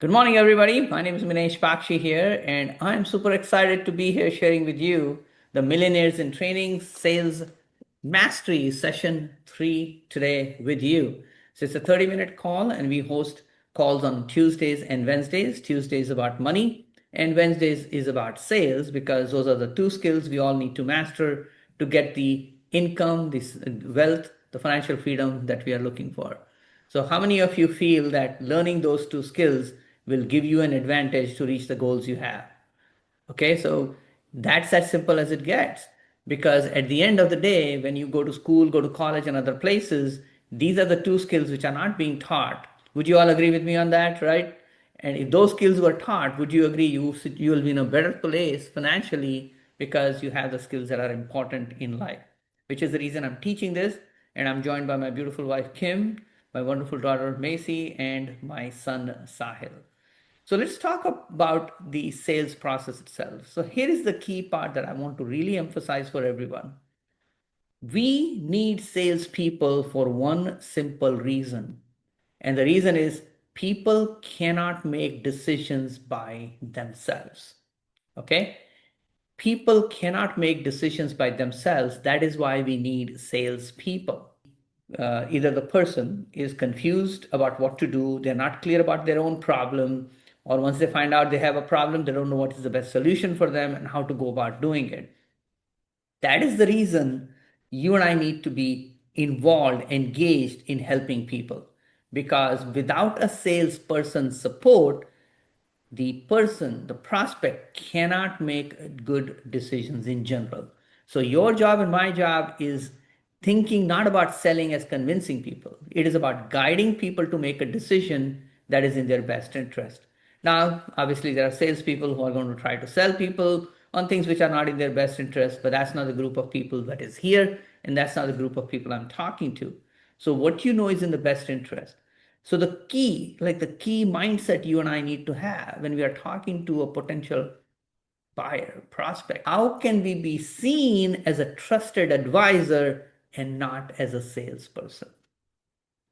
Good morning, everybody. My name is Minesh Baxi here, and I'm super excited to be here sharing with you the Millionaires in Training Sales Mastery Session 3 today with you. So it's a 30-minute call, and we host calls on Tuesdays and Wednesdays. Tuesdays about money, and Wednesdays is about sales because those are the two skills we all need to master to get the income, this wealth, the financial freedom that we are looking for. So, how many of you feel that learning those two skills will give you an advantage to reach the goals you have? Okay, so that's as simple as it gets. Because at the end of the day, when you go to school, go to college, and other places, these are the two skills which are not being taught. Would you all agree with me on that, right? And if those skills were taught, would you agree you will be in a better place financially because you have the skills that are important in life? Which is the reason I'm teaching this. And I'm joined by my beautiful wife, Kim, my wonderful daughter, Macy, and my son, Sahil. So let's talk about the sales process itself. So here is the key part that I want to really emphasize for everyone. We need salespeople for one simple reason. And the reason is people cannot make decisions by themselves. Okay? People cannot make decisions by themselves. That is why we need salespeople. Either the person is confused about what to do, they're not clear about their own problem, or once they find out they have a problem, they don't know what is the best solution for them and how to go about doing it. That is the reason you and I need to be involved, engaged in helping people. Because without a salesperson's support, the person, the prospect cannot make good decisions in general. So, your job and my job is thinking not about selling as convincing people, it is about guiding people to make a decision that is in their best interest. Now, obviously, there are salespeople who are going to try to sell people on things which are not in their best interest, but that's not the group of people that is here, and that's not the group of people I'm talking to. So, what you know is in the best interest. So the key, like the key mindset you and I need to have when we are talking to a potential buyer, prospect, how can we be seen as a trusted advisor and not as a salesperson?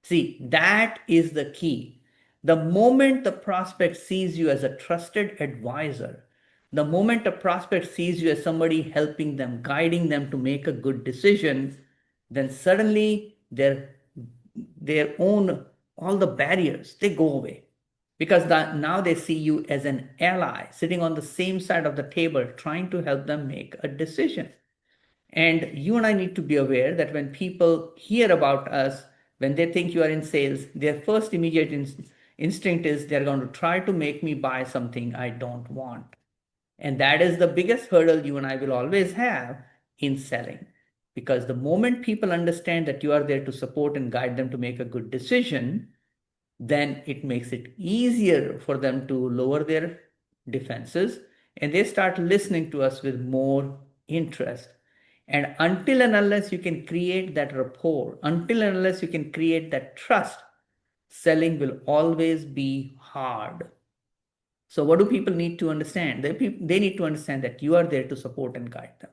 See, that is the key. The moment the prospect sees you as a trusted advisor, the moment a prospect sees you as somebody helping them, guiding them to make a good decision, then suddenly their own all the barriers they go away because now they see you as an ally sitting on the same side of the table trying to help them make a decision. And you and I need to be aware that when people hear about us, when they think you are in sales, their first immediate instinct is they're going to try to make me buy something I don't want. And that is the biggest hurdle you and I will always have in selling. Because the moment people understand that you are there to support and guide them to make a good decision, then it makes it easier for them to lower their defenses and they start listening to us with more interest. And until and unless you can create that rapport, until and unless you can create that trust, selling will always be hard. So, what do people need to understand? They need to understand that you are there to support and guide them.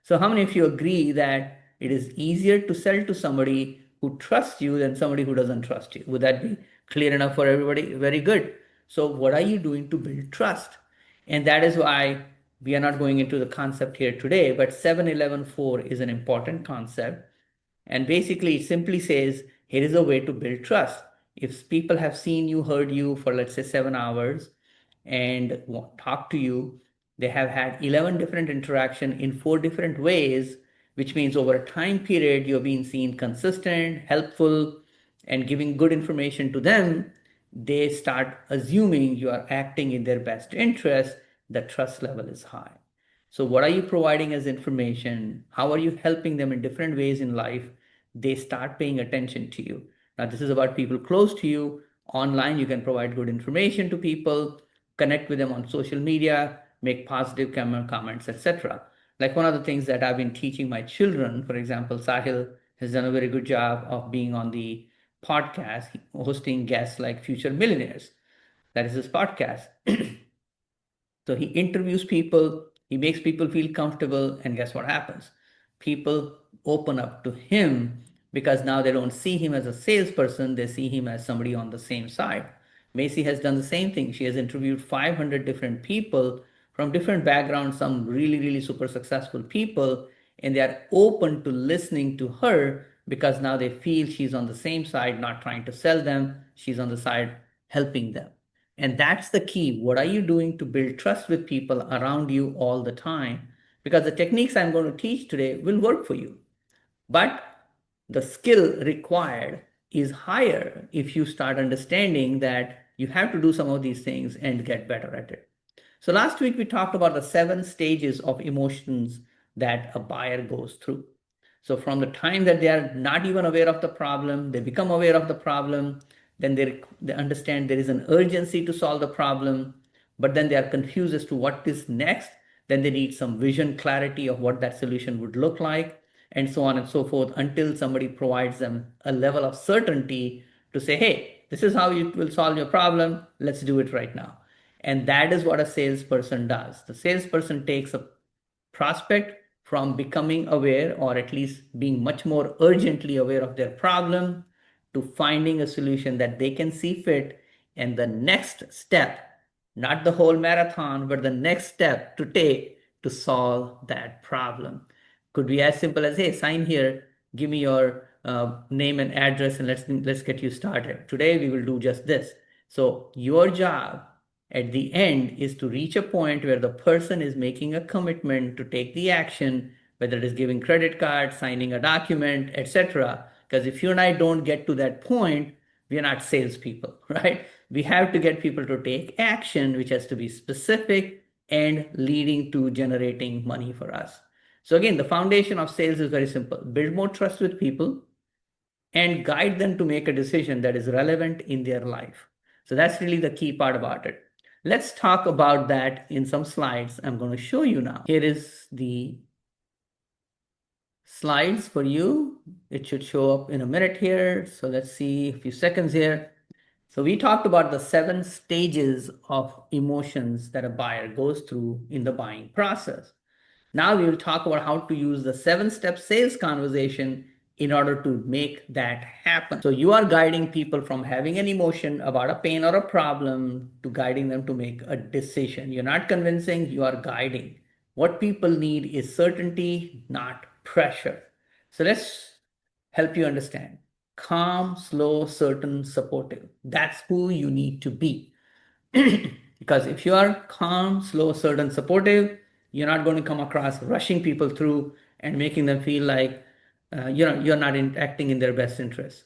So, how many of you agree that it is easier to sell to somebody who trusts you than somebody who doesn't trust you? Would that be clear enough for everybody? Very good. So, what are you doing to build trust? And that is why we are not going into the concept here today, but 7-11-4 is an important concept. And basically, it simply says here is a way to build trust. If people have seen you, heard you for, let's say, 7 hours and talk to you, they have had 11 different interaction in 4 different ways, which means over a time period, you're being seen consistent, helpful, and giving good information to them. They start assuming you are acting in their best interest. The trust level is high. So, what are you providing as information? How are you helping them in different ways in life? They start paying attention to you. Now, this is about people close to you. Online, you can provide good information to people, connect with them on social media, make positive comments, etc. Like one of the things that I've been teaching my children, for example, Sahil has done a very good job of being on the podcast, hosting guests like future millionaires. That is his podcast. So he interviews people, he makes people feel comfortable, and guess what happens? People open up to him because now they don't see him as a salesperson, they see him as somebody on the same side, Macy has done the same thing. She has interviewed 500 different people from different backgrounds, some really, really super successful people, and they are open to listening to her because now they feel she's on the same side, not trying to sell them. She's on the side helping them. And that's the key. What are you doing to build trust with people around you all the time? Because the techniques I'm going to teach today will work for you. But the skill required is higher if you start understanding that you have to do some of these things and get better at it. So last week we talked about the 7 stages of emotions that a buyer goes through. So from the time that they are not even aware of the problem, they become aware of the problem, then they understand there is an urgency to solve the problem, but then they are confused as to what is next. Then they need some vision clarity of what that solution would look like, and so on and so forth, until somebody provides them a level of certainty to say, hey, this is how you will solve your problem. Let's do it right now. And that is what a salesperson does. The salesperson takes a prospect from becoming aware, or at least being much more urgently aware of their problem, to finding a solution that they can see fit. And the next step, not the whole marathon, but the next step to take to solve that problem, could be as simple as, hey, sign here, give me your name and address, and let's get you started. Today we will do just this. So your job at the end is to reach a point where the person is making a commitment to take the action, whether it is giving credit card, signing a document, etc. Because if you and I don't get to that point, we are not salespeople, right? We have to get people to take action, which has to be specific and leading to generating money for us. So again, the foundation of sales is very simple. Build more trust with people and guide them to make a decision that is relevant in their life. So that's really the key part about it. Let's talk about that in some slides I'm going to show you now. Here is the slides for you. It should show up in a minute here. So let's see, a few seconds here. So we talked about the 7 stages of emotions that a buyer goes through in the buying process. Now we will talk about how to use the 7-step sales conversation in order to make that happen. So you are guiding people from having an emotion about a pain or a problem to guiding them to make a decision. You're not convincing, you are guiding. What people need is certainty, not pressure. So let's help you understand. Calm, slow, certain, supportive. That's who you need to be. Because if you are calm, slow, certain, supportive, you're not going to come across rushing people through and making them feel like you're not acting in their best interest.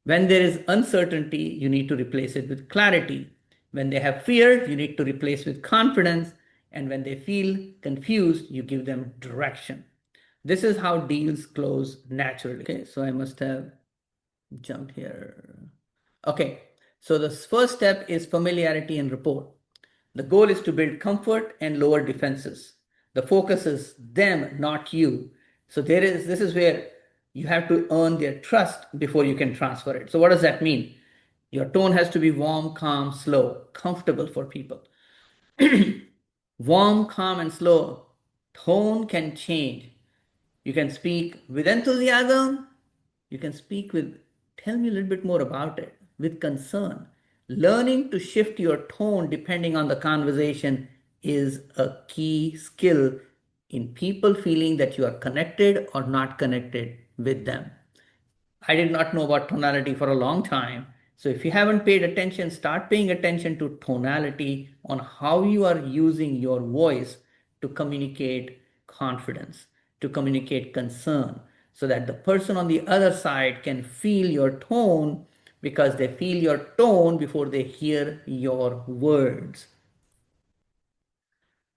When there is uncertainty, you need to replace it with clarity. When they have fear, you need to replace with confidence. And when they feel confused, you give them direction. This is how deals close naturally. Okay, so I must have jumped here. Okay, so the first step is familiarity and rapport. The goal is to build comfort and lower defenses. The focus is them, not you. So this is where you have to earn their trust before you can transfer it. So what does that mean? Your tone has to be warm, calm, slow, comfortable for people. Warm, calm, and slow. Tone can change. You can speak with enthusiasm. You can speak with, tell me a little bit more about it, with concern. Learning to shift your tone depending on the conversation is a key skill in people feeling that you are connected or not connected with them. I did not know about tonality for a long time. So if you haven't paid attention, start paying attention to tonality on how you are using your voice to communicate confidence, to communicate concern, so that the person on the other side can feel your tone, because they feel your tone before they hear your words.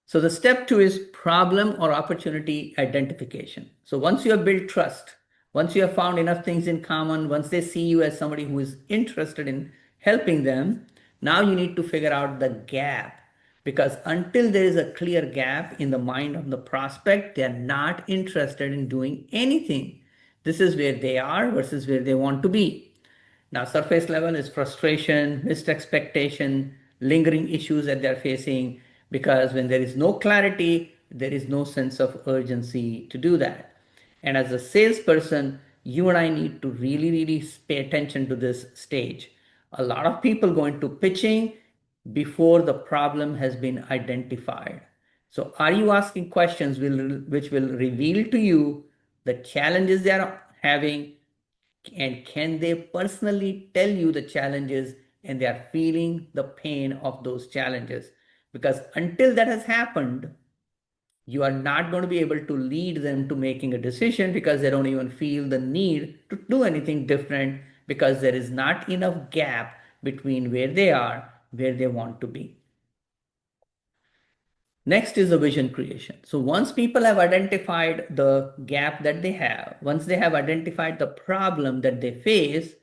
So the step 2 is problem or opportunity identification. So once you have built trust, once you have found enough things in common, once they see you as somebody who is interested in helping them, now you need to figure out the gap. Because until there is a clear gap in the mind of the prospect, they are not interested in doing anything. This is where they are versus where they want to be. Now, surface level is frustration, missed expectation, lingering issues that they're facing, because when there is no clarity, there is no sense of urgency to do that. And as a salesperson, you and I need to really, really pay attention to this stage. A lot of people go into pitching before the problem has been identified. So, are you asking questions which will reveal to you the challenges they are having, and can they personally tell you the challenges and they are feeling the pain of those challenges? Because until that has happened, you are not going to be able to lead them to making a decision, because they don't even feel the need to do anything different, because there is not enough gap between where they are, where they want to be. Next is the vision creation. So once people have identified the gap that they have, once they have identified the problem that they face,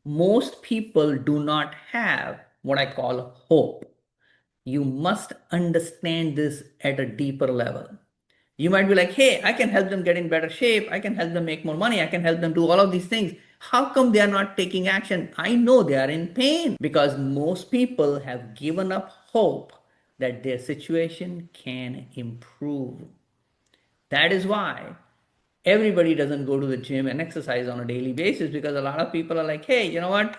most people do not have what I call hope. You must understand this at a deeper level. You might be like, hey, I can help them get in better shape. I can help them make more money. I can help them do all of these things. How come they are not taking action? I know they are in pain, because most people have given up hope that their situation can improve. That is why everybody doesn't go to the gym and exercise on a daily basis, because a lot of people are like, hey, you know what?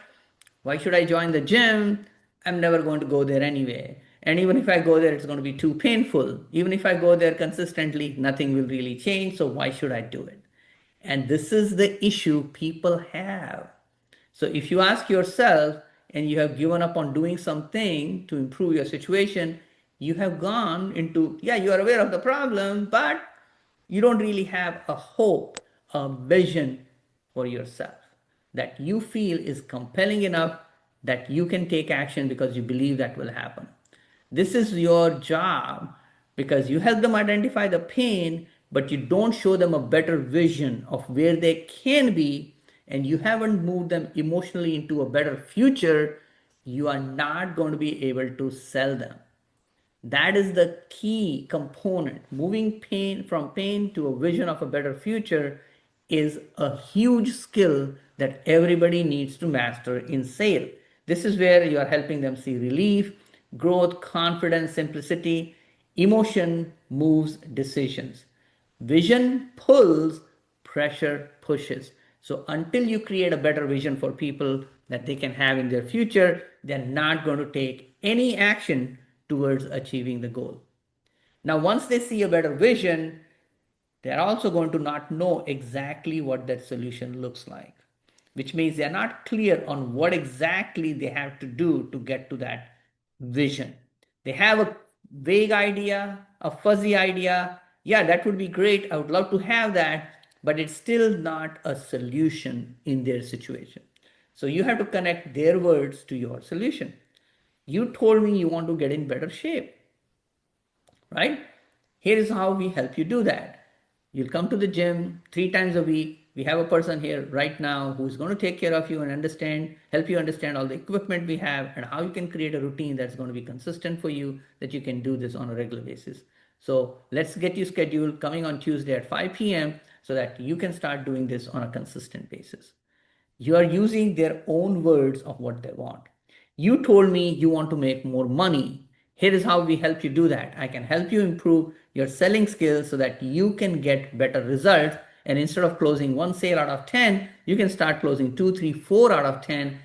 Why should I join the gym? I'm never going to go there anyway. And even if I go there, it's going to be too painful. Even if I go there consistently, nothing will really change. So why should I do it? And this is the issue people have. So if you ask yourself and you have given up on doing something to improve your situation, you have gone into, yeah, you are aware of the problem, but you don't really have a hope, a vision for yourself that you feel is compelling enough that you can take action because you believe that will happen. This is your job, because you help them identify the pain, but you don't show them a better vision of where they can be, and you haven't moved them emotionally into a better future. You are not going to be able to sell them. That is the key component. Moving pain from pain to a vision of a better future is a huge skill that everybody needs to master in sale. This is where you are helping them see relief, growth, confidence, simplicity. Emotion moves decisions. Vision pulls, pressure pushes. So until you create a better vision for people that they can have in their future, they're not going to take any action towards achieving the goal. Now, once they see a better vision, they're also going to not know exactly what that solution looks like, which means they're not clear on what exactly they have to do to get to that vision. They have a vague idea, a fuzzy idea. Yeah, that would be great. I would love to have that, but it's still not a solution in their situation. So you have to connect their words to your solution. You told me you want to get in better shape, right? Here is how we help you do that. You'll come to the gym 3 times a week. We have a person here right now who's going to take care of you and help you understand all the equipment we have and how you can create a routine that's going to be consistent for you, that you can do this on a regular basis. So let's get you scheduled coming on Tuesday at 5 p.m. so that you can start doing this on a consistent basis. You are using their own words of what they want. You told me you want to make more money. Here is how we help you do that. I can help you improve your selling skills so that you can get better results. And instead of closing one sale out of 10, you can start closing 2, 3, 4 out of 10.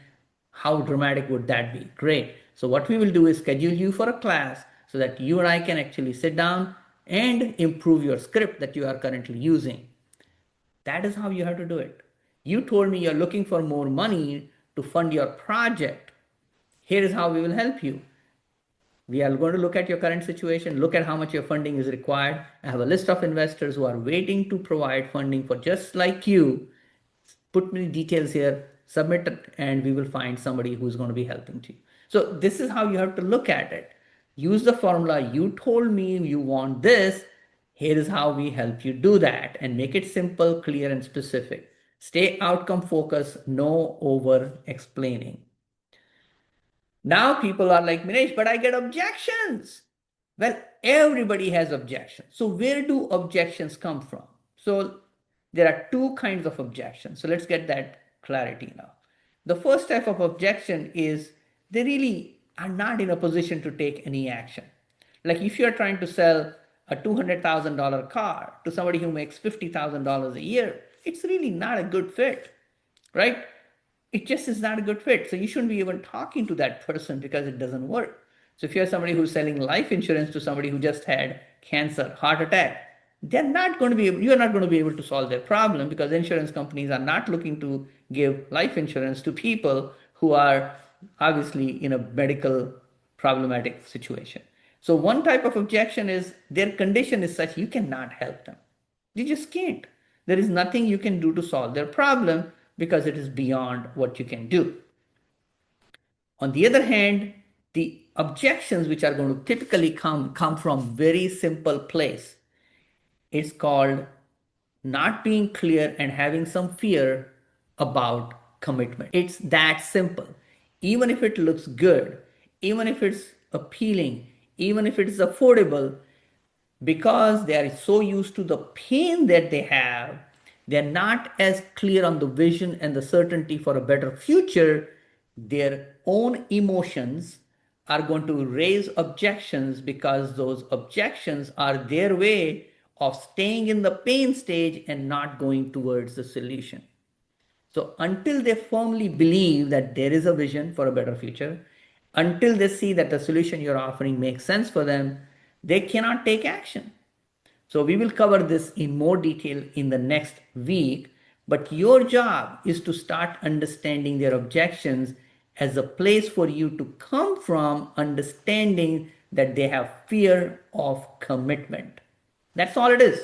How dramatic would that be? Great. So, what we will do is schedule you for a class so that you and I can actually sit down and improve your script that you are currently using. That is how you have to do it. You told me you're looking for more money to fund your project. Here is how we will help you. We are going to look at your current situation, look at how much your funding is required. I have a list of investors who are waiting to provide funding for just like you. Put me details here, submit it, and we will find somebody who's going to be helping you. So this is how you have to look at it. Use the formula. You told me you want this. Here is how we help you do that, and make it simple, clear, and specific. Stay outcome focused, no over explaining. Now people are like, Minesh, but I get objections. Well, everybody has objections. So where do objections come from? So there are two kinds of objections. So let's get that clarity now. The first type of objection is they really are not in a position to take any action. Like if you're trying to sell a $200,000 car to somebody who makes $50,000 a year, it's really not a good fit, right? it just is not a good fit. So you shouldn't be even talking to that person because it doesn't work. So if you're somebody who's selling life insurance to somebody who just had cancer, heart attack, they're not going to be able, you're not going to be able to solve their problem because insurance companies are not looking to give life insurance to people who are obviously in a medical problematic situation. So one type of objection is their condition is such you cannot help them. You just can't. There is nothing you can do to solve their problem because it is beyond what you can do. On the other hand, the objections which are going to typically come from very simple place. It's called not being clear and having some fear about commitment. It's that simple. Even if it looks good, even if it's appealing, even if it's affordable, because they are so used to the pain that they have, they're not as clear on the vision and the certainty for a better future. Their own emotions are going to raise objections because those objections are their way of staying in the pain stage and not going towards the solution. So until they firmly believe that there is a vision for a better future, until they see that the solution you're offering makes sense for them, they cannot take action. So we will cover this in more detail in the next week, but your job is to start understanding their objections as a place for you to come from understanding that they have fear of commitment. That's all it is.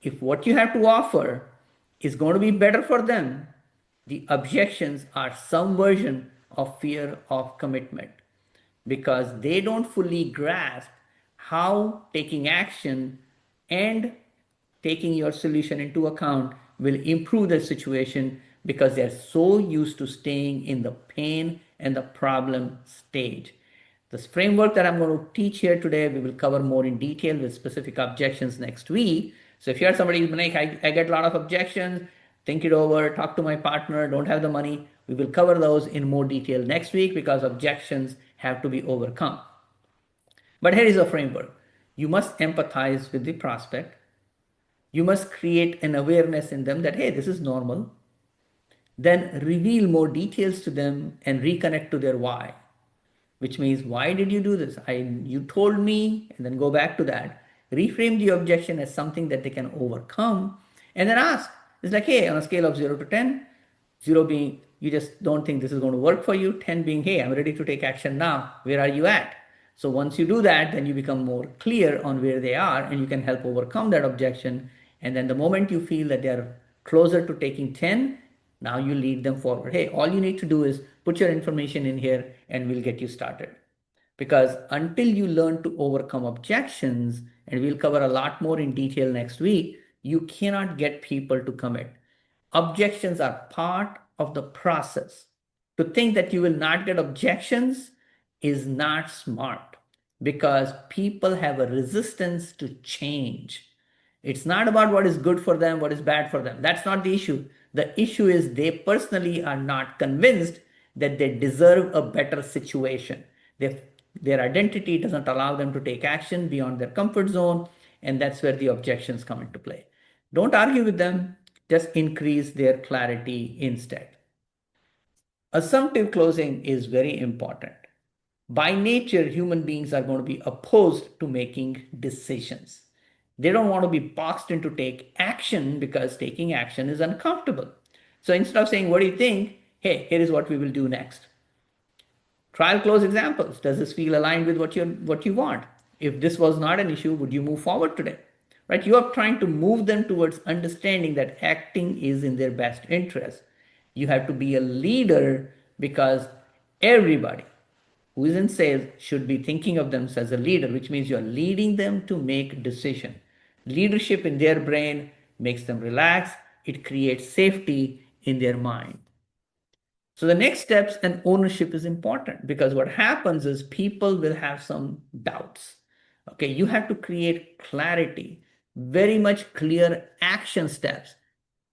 If what you have to offer is going to be better for them, the objections are some version of fear of commitment because they don't fully grasp how taking action and taking your solution into account will improve the situation because they're so used to staying in the pain and the problem stage. This framework that I'm going to teach here today, we will cover more in detail with specific objections next week. So if you're somebody who's like, I get a lot of objections, think it over, talk to my partner, don't have the money, we will cover those in more detail next week because objections have to be overcome. But here is a framework. You must empathize with the prospect. You must create an awareness in them that, hey, this is normal. Then reveal more details to them and reconnect to their why, which means, why did you do this? You told me, and then go back to that. Reframe the objection as something that they can overcome, and then ask. It's like, hey, on a scale of 0 to 10, 0 being you just don't think this is going to work for you, 10 being, hey, I'm ready to take action now. Where are you at? So once you do that, then you become more clear on where they are, and you can help overcome that objection. And then the moment you feel that they're closer to taking 10, now you lead them forward. Hey, all you need to do is put your information in here and we'll get you started. Because until you learn to overcome objections, and we'll cover a lot more in detail next week, you cannot get people to commit. Objections are part of the process. To think that you will not get objections is not smart because people have a resistance to change. It's not about what is good for them, what is bad for them. That's not the issue. The issue is they personally are not convinced that they deserve a better situation. Their identity doesn't allow them to take action beyond their comfort zone, and that's where the objections come into play. Don't argue with them, just increase their clarity instead. Assumptive closing is very important. By nature, human beings are going to be opposed to making decisions. They don't want to be boxed into take action because taking action is uncomfortable. So instead of saying, what do you think? Hey, here is what we will do next. Trial close examples. Does this feel aligned with what you want? If this was not an issue, would you move forward today? Right? You are trying to move them towards understanding that acting is in their best interest. You have to be a leader because everybody who is in sales should be thinking of themselves as a leader, which means you're leading them to make decision. Leadership in their brain makes them relax. It creates safety in their mind. So the next steps and ownership is important because what happens is people will have some doubts. Okay, you have to create clarity, very much clear action steps.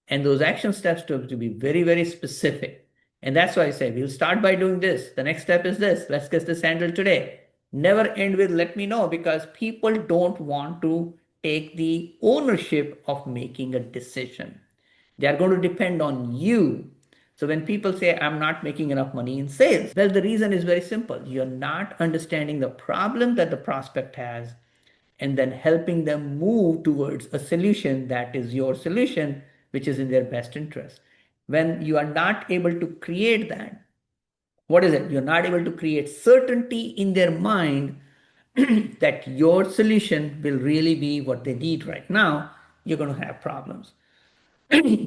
And those action steps have to be very, very specific. And that's why I say we'll start by doing this. The next step is this. Let's get this handled today. Never end with let me know because people don't want to take the ownership of making a decision. They are going to depend on you So when people say, I'm not making enough money in sales, well, the reason is very simple. You're not understanding the problem that the prospect has and then helping them move towards a solution that is your solution, which is in their best interest. When you are not able to create that, what is it? You're not able to create certainty in their mind that your solution will really be what they need right now, you're going to have problems.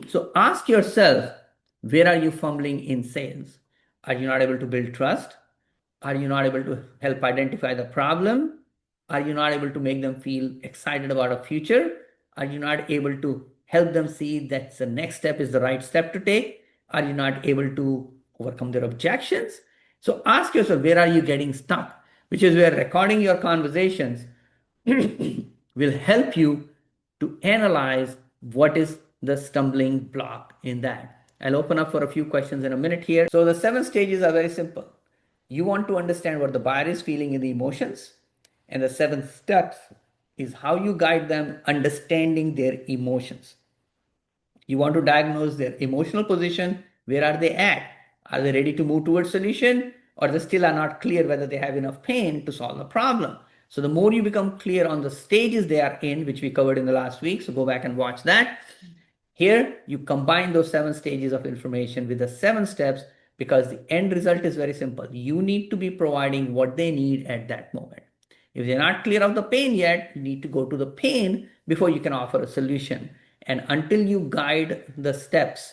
So ask yourself, where are you fumbling in sales? Are you not able to build trust? Are you not able to help identify the problem? Are you not able to make them feel excited about a future? Are you not able to help them see that the next step is the right step to take? Are you not able to overcome their objections? So ask yourself, where are you getting stuck? Which is where recording your conversations will help you to analyze what is the stumbling block in that. I'll open up for a few questions in a minute here. So the 7 stages are very simple. You want to understand what the buyer is feeling in the emotions, and the 7 steps is how you guide them understanding their emotions. You want to diagnose their emotional position. Where are they at? Are they ready to move towards solution, or they still are not clear whether they have enough pain to solve the problem? So the more you become clear on the stages they are in, which we covered in the last week, so go back and watch that. Here, you combine those 7 stages of information with the 7 steps, because the end result is very simple. You need to be providing what they need at that moment. If they're not clear of the pain yet, you need to go to the pain before you can offer a solution. And until you guide the steps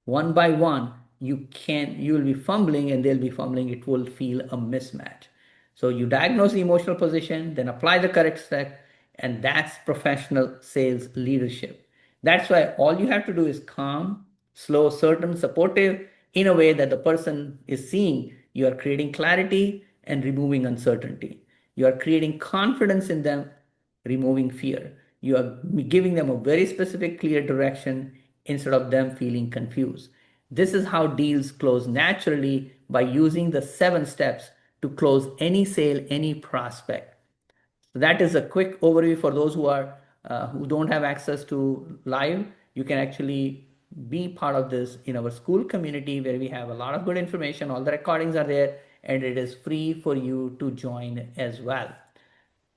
one by one, you will be fumbling and they'll be fumbling. It will feel a mismatch. So you diagnose the emotional position, then apply the correct step, and that's professional sales leadership. That's why all you have to do is calm, slow, certain, supportive, in a way that the person is seeing you are creating clarity and removing uncertainty. You are creating confidence in them, removing fear. You are giving them a very specific, clear direction instead of them feeling confused. This is how deals close naturally, by using the 7 steps to close any sale, any prospect. So that is a quick overview for those who don't have access to live. You can actually be part of this in our school community, where we have a lot of good information. All the recordings are there, and it is free for you to join as well.